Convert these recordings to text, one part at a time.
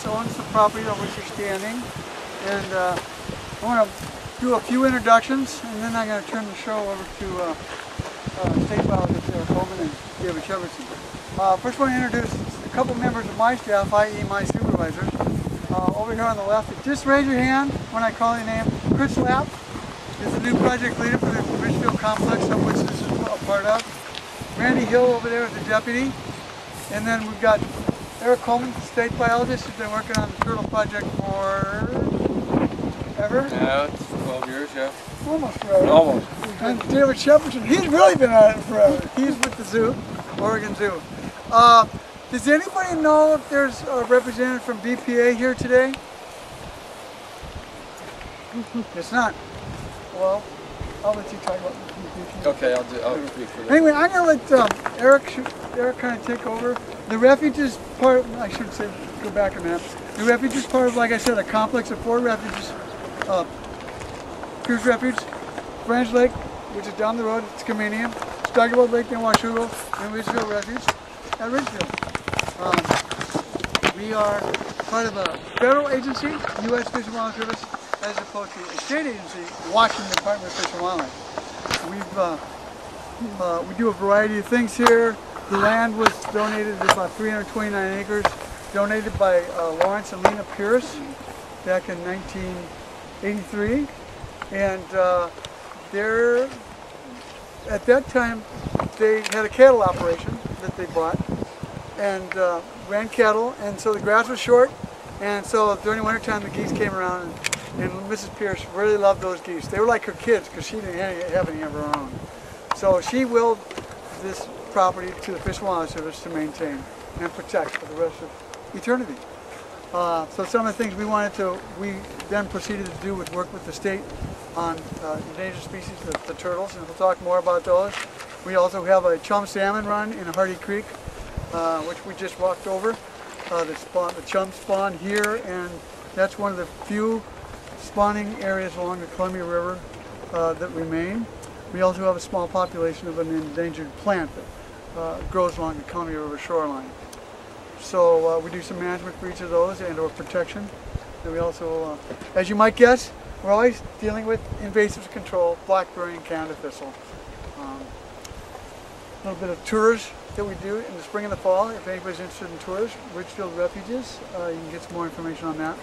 owns the property on which you're standing, and I want to do a few introductions, and then I'm going to turn the show over to State Biologist Eric Coleman and David Sheverson. First, I want to introduce a couple members of my staff, i.e. my supervisors. Over here on the left, just raise your hand when I call your name. Chris Lapp is the new project leader for the Richfield complex, of which this is a part of. Randy Hill over there is the deputy. And then we've got Eric Coleman, state biologist, who's been working on the turtle project for ever? Yeah, it's 12 years, yeah. Almost forever. Almost. And David Sheverson, he's really been at it forever. He's with the zoo, Oregon Zoo. Does anybody know if there's a representative from BPA here today? It's not. Well, I'll let you talk about BPA. Okay, I'll speak for that. Anyway, I'm going to let Eric kind of take over. The refuge is part of, I should say, go back a minute. The refuge is part of, like I said, a complex of 4 refuges. Pierce Refuge, Branch Lake, which is down the road, it's Comenium, Steigerwald Lake in Washougal, and Ridgefield Refuge at Ridgefield. We are part of a federal agency, U.S. Fish and Wildlife Service, as opposed to a state agency, Washington Department of Fish and Wildlife. We do a variety of things here. The land was donated, about 329 acres, donated by Lawrence and Lena Pierce back in 1983. And at that time, they had a cattle operation that they bought and ran cattle, and so the grass was short, and so during the winter time the geese came around, and Mrs. Pierce really loved those geese. They were like her kids because she didn't have any of her own. So she willed this property to the Fish and Wildlife Service to maintain and protect for the rest of eternity. So some of the things we then proceeded to do was work with the state on endangered species, the turtles, and we'll talk more about those. We also have a chum salmon run in Hardy Creek, which we just walked over. The chum spawn here, and that's one of the few spawning areas along the Columbia River that remain. We also have a small population of an endangered plant that grows along the Columbia River shoreline. So we do some management for each of those and/or protection. And we also, as you might guess, we're always dealing with invasive control, blackberry and Canada thistle. A little bit of tours that we do in the spring and the fall. If anybody's interested in tours, Ridgefield Refuges, you can get some more information on that.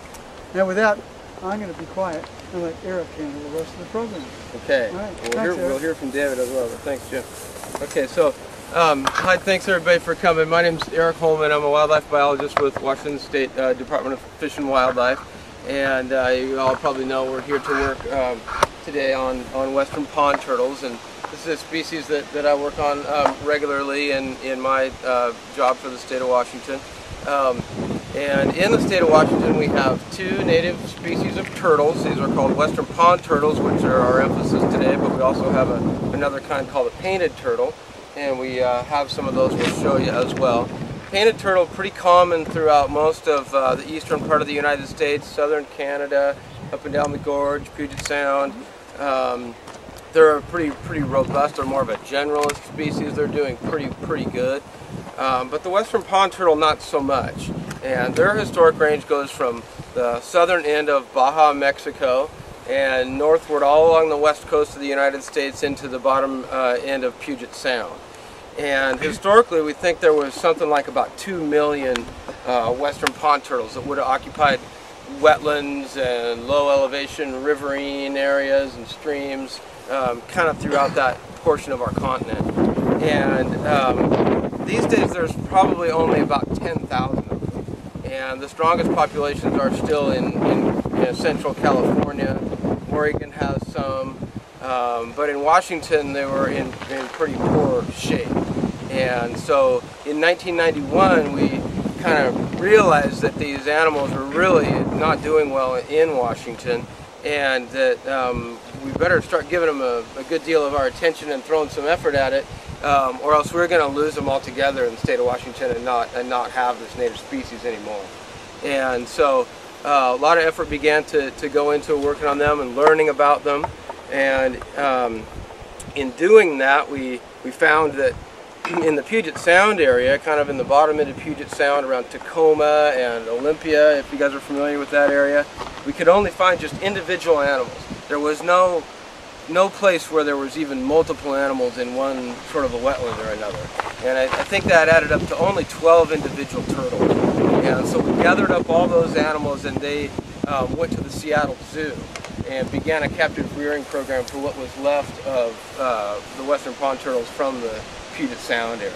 Now with that, I'm going to be quiet and let Eric handle the rest of the program. Okay, right. We'll hear from David as well, but thanks, Jim. Okay, so hi, thanks everybody for coming. My name's Eric Holman. I'm a wildlife biologist with Washington State Department of Fish and Wildlife, and you all probably know we're here to work today on western pond turtles, and this is a species that I work on regularly in my job for the state of Washington. And in the state of Washington we have 2 native species of turtles. These are called western pond turtles, which are our emphasis today, but we also have another kind called a painted turtle, and we have some of those we'll show you as well. Painted turtle, pretty common throughout most of the eastern part of the United States, southern Canada, up and down the gorge, Puget Sound. They're pretty robust. They're more of a generalist species. They're doing pretty good. But the western pond turtle, not so much. And their historic range goes from the southern end of Baja, Mexico, and northward all along the west coast of the United States into the bottom end of Puget Sound. And historically, we think there was something like about 2 million western pond turtles that would have occupied wetlands and low elevation riverine areas and streams kind of throughout that portion of our continent. And these days there's probably only about 10,000 of them. And the strongest populations are still in central California. Oregon has some, but in Washington they were in pretty poor shape. And so in 1991 we kind of realized that these animals were really not doing well in Washington, and that we better start giving them a good deal of our attention and throwing some effort at it, or else we're going to lose them altogether in the state of Washington and not have this native species anymore. And so a lot of effort began to go into working on them and learning about them, and in doing that we found that in the Puget Sound area, kind of in the bottom end of Puget Sound around Tacoma and Olympia, if you guys are familiar with that area, we could only find just individual animals. There was no place where there was even multiple animals in one sort of a wetland or another. And I think that added up to only 12 individual turtles. And so we gathered up all those animals, and they went to the Seattle Zoo and began a captive rearing program for what was left of the western pond turtles from the Puget Sound area.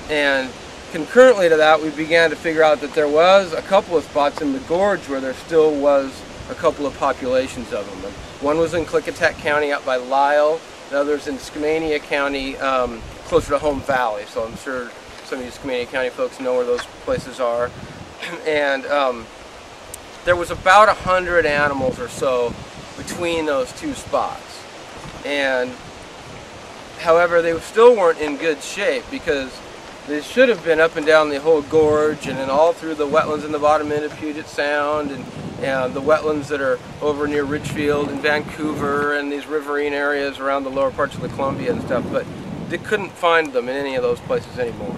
And concurrently to that, we began to figure out that there was a couple of spots in the gorge where there still was a couple of populations of them. And one was in Klickitat County out by Lyle, the other's in Skamania County, closer to Home Valley. So I'm sure some of you Skamania County folks know where those places are. And there was about 100 animals or so between those two spots. And however, they still weren't in good shape because they should have been up and down the whole gorge and then all through the wetlands in the bottom end of Puget Sound and the wetlands that are over near Richfield and Vancouver and these riverine areas around the lower parts of the Columbia and stuff, but they couldn't find them in any of those places anymore.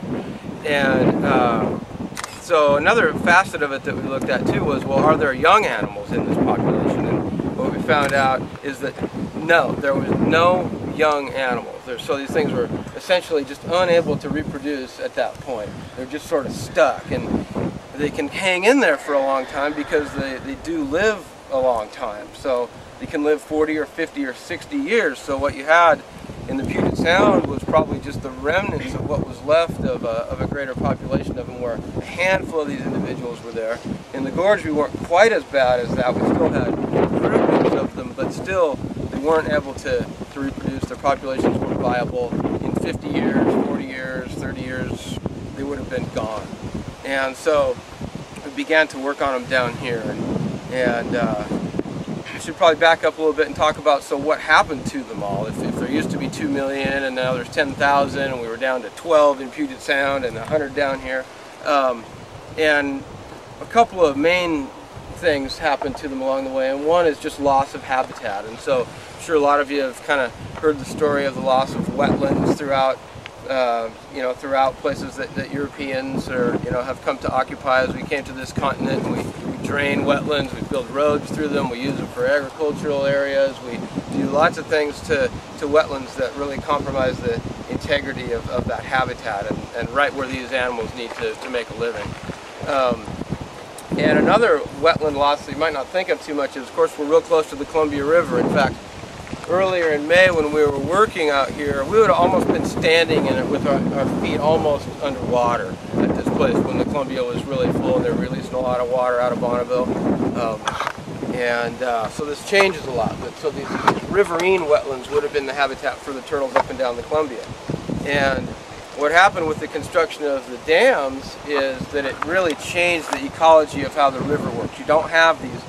And so another facet of it that we looked at too was, well, are there young animals in this population? And what we found out is that no, there was no young animals. So these things were essentially just unable to reproduce at that point. They're just sort of stuck, and they can hang in there for a long time because they do live a long time. So they can live 40 or 50 or 60 years. So what you had in the Puget Sound was probably just the remnants of what was left of a greater population of them, where a handful of these individuals were there. In the gorge we weren't quite as bad as that. We still had groupings of them, but still they weren't able to reproduce. Their populations weren't viable. In 50 years, 40 years, 30 years, they would have been gone. And so we began to work on them down here. And we should probably back up a little bit and talk about, so what happened to them all? If there used to be 2 million and now there's 10,000 and we were down to 12 in Puget Sound and 100 down here. And a couple of main things happened to them along the way, and one is just loss of habitat. And so I'm sure a lot of you have kind of heard the story of the loss of wetlands throughout throughout places that Europeans have come to occupy as we came to this continent. And we drain wetlands, we build roads through them, we use them for agricultural areas, we do lots of things to wetlands that really compromise the integrity of that habitat and right where these animals need to make a living. And another wetland loss that you might not think of too much is, of course, we're real close to the Columbia River. In fact, earlier in May when we were working out here, we would have almost been standing in it with our feet almost underwater at this place when the Columbia was really full and they were releasing a lot of water out of Bonneville. So this changes a lot. So these riverine wetlands would have been the habitat for the turtles up and down the Columbia. And what happened with the construction of the dams is that it really changed the ecology of how the river works. You don't have these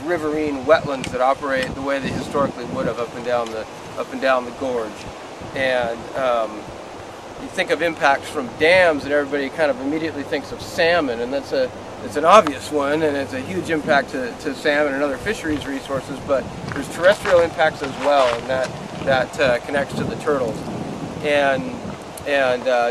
riverine wetlands that operate the way they historically would have up and down the gorge. And you think of impacts from dams and everybody kind of immediately thinks of salmon, and it's an obvious one, and it's a huge impact to salmon and other fisheries resources, but there's terrestrial impacts as well, and that connects to the turtles. And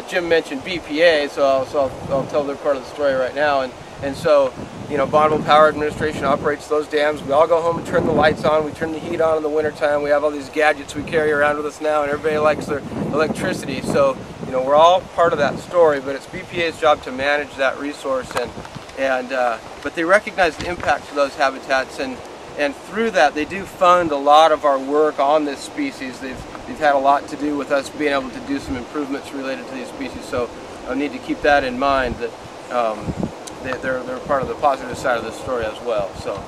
Jim mentioned BPA, so I'll tell their part of the story right now. And so, Bonneville Power Administration operates those dams. We all go home and turn the lights on. We turn the heat on in the wintertime. We have all these gadgets we carry around with us now, and everybody likes their electricity. So, we're all part of that story, but it's BPA's job to manage that resource. But they recognize the impacts of those habitats, and through that, they do fund a lot of our work on this species. They've had a lot to do with us being able to do some improvements related to these species. So I need to keep that in mind, that they're part of the positive side of this story as well. So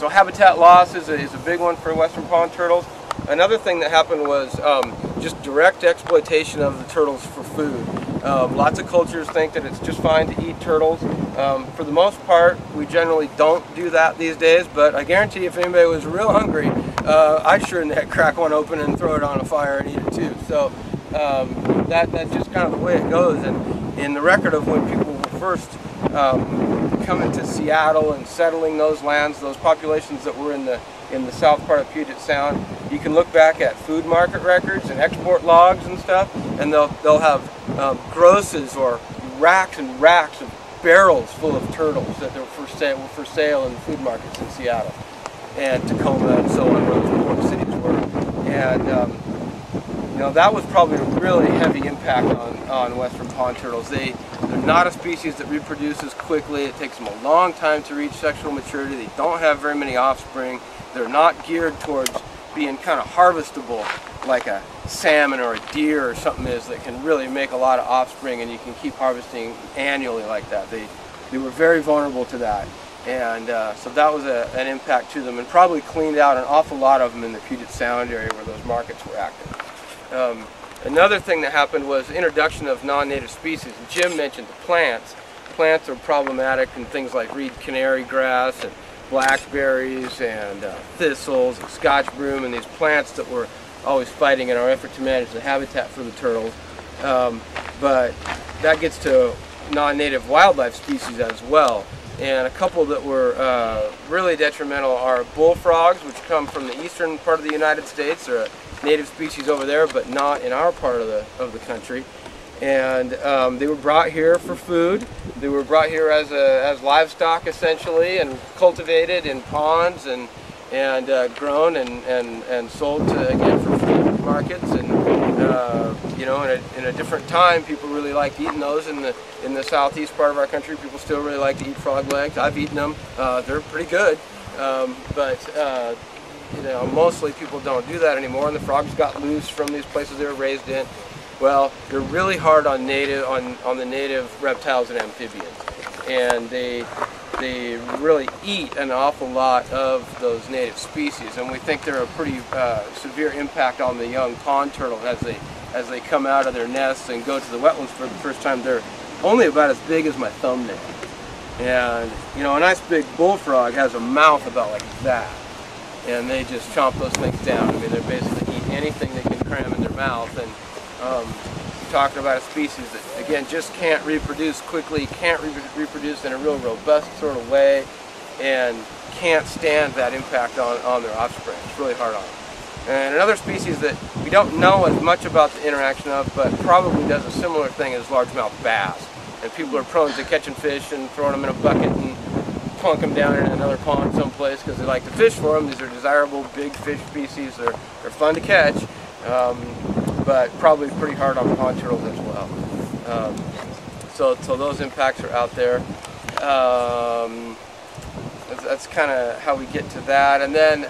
habitat loss is a big one for western pond turtles. Another thing that happened was just direct exploitation of the turtles for food. Lots of cultures think that it's just fine to eat turtles. For the most part, we generally don't do that these days, but I guarantee if anybody was real hungry, I'd sure crack one open and throw it on a fire and eat it too. So that's just kind of the way it goes. And in the record of when people were first coming to Seattle and settling those lands, those populations that were in the south part of Puget Sound, you can look back at food market records and export logs and stuff, and they'll have grosses or racks and racks of barrels full of turtles that were for sale in food markets in Seattle and Tacoma and so on, where those port cities were. And you know, that was probably a really heavy impact on western pond turtles. They're not a species that reproduces quickly. It takes them a long time to reach sexual maturity. They don't have very many offspring. They're not geared towards being kind of harvestable like a salmon or a deer or something is, that can really make a lot of offspring and you can keep harvesting annually like that. They were very vulnerable to that. And so that was an impact to them, and probably cleaned out an awful lot of them in the Puget Sound area where those markets were active. Another thing that happened was the introduction of non-native species. Jim mentioned the plants. Plants are problematic in things like reed canary grass and blackberries and thistles and scotch broom, and these plants that we're always fighting in our effort to manage the habitat for the turtles. But that gets to non-native wildlife species as well. And a couple that were really detrimental are bullfrogs, which come from the eastern part of the United States. They're a native species over there, but not in our part of the country. And they were brought here for food. They were brought here as livestock essentially, and cultivated in ponds and grown and sold to, again, for food markets. And you know, in a different time, people really liked eating those. In the southeast part of our country, people still really like to eat frog legs. I've eaten them. They're pretty good, but you know, mostly people don't do that anymore. And the frogs got loose from these places they were raised in. Well, they're really hard on the native reptiles and amphibians, and they really eat an awful lot of those native species, and we think they're a pretty severe impact on the young pond turtle as they come out of their nests and go to the wetlands for the first time. They're only about as big as my thumbnail, and you know, a nice big bullfrog has a mouth about like that, and they just chomp those things down. I mean, they basically eat anything they can cram in their mouth. And you're talking about a species that, again, just can't reproduce quickly, can't reproduce in a real robust sort of way, and can't stand that impact on their offspring. It's really hard on them. And another species that we don't know as much about the interaction of, but probably does a similar thing, is largemouth bass. And people are prone to catching fish and throwing them in a bucket and plunk them down in another pond someplace because they like to fish for them. These are desirable big fish species. They're fun to catch. But probably pretty hard on pond turtles as well. So those impacts are out there. That's kind of how we get to that. And then,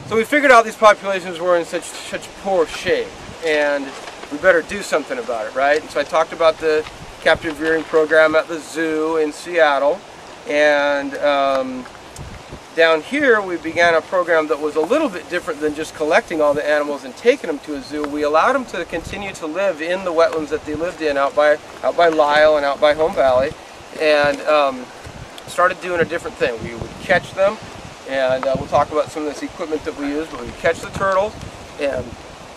so we figured out these populations were in such poor shape, and we better do something about it, right? And so I talked about the captive rearing program at the zoo in Seattle, and down here we began a program that was a little bit different than just collecting all the animals and taking them to a zoo. We allowed them to continue to live in the wetlands that they lived in out by Lyle and out by Home Valley, and started doing a different thing. We would catch them, and we'll talk about some of this equipment that we use, but we'd catch the turtles and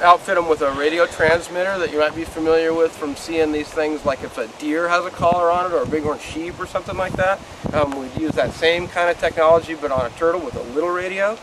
outfit them with a radio transmitter that you might be familiar with from seeing these things, like if a deer has a collar on it or a bighorn sheep or something like that. We'd use that same kind of technology but on a turtle with a little radio.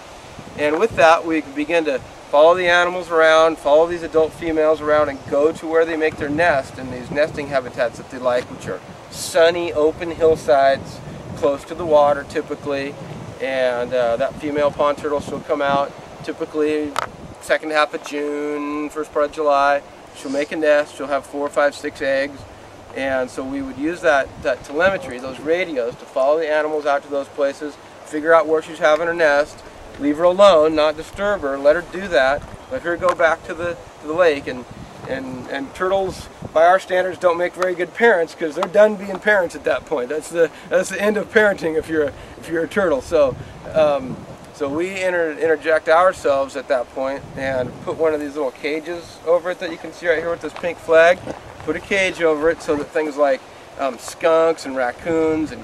And with that we could begin to follow the animals around, follow these adult females around, and go to where they make their nest in these nesting habitats that they like, which are sunny open hillsides close to the water typically. And that female pond turtle, she'll come out typically second half of June, first part of July. She'll make a nest. She'll have 4, 5, 6 eggs, and so we would use that telemetry, those radios, to follow the animals out to those places, figure out where she's having her nest, leave her alone, not disturb her, let her do that, let her go back to the lake. And turtles, by our standards, don't make very good parents because they're done being parents at that point. That's the end of parenting if you're a turtle. So. So we interject ourselves at that point and put one of these little cages over it that you can see right here with this pink flag. Put a cage over it so that things like skunks and raccoons and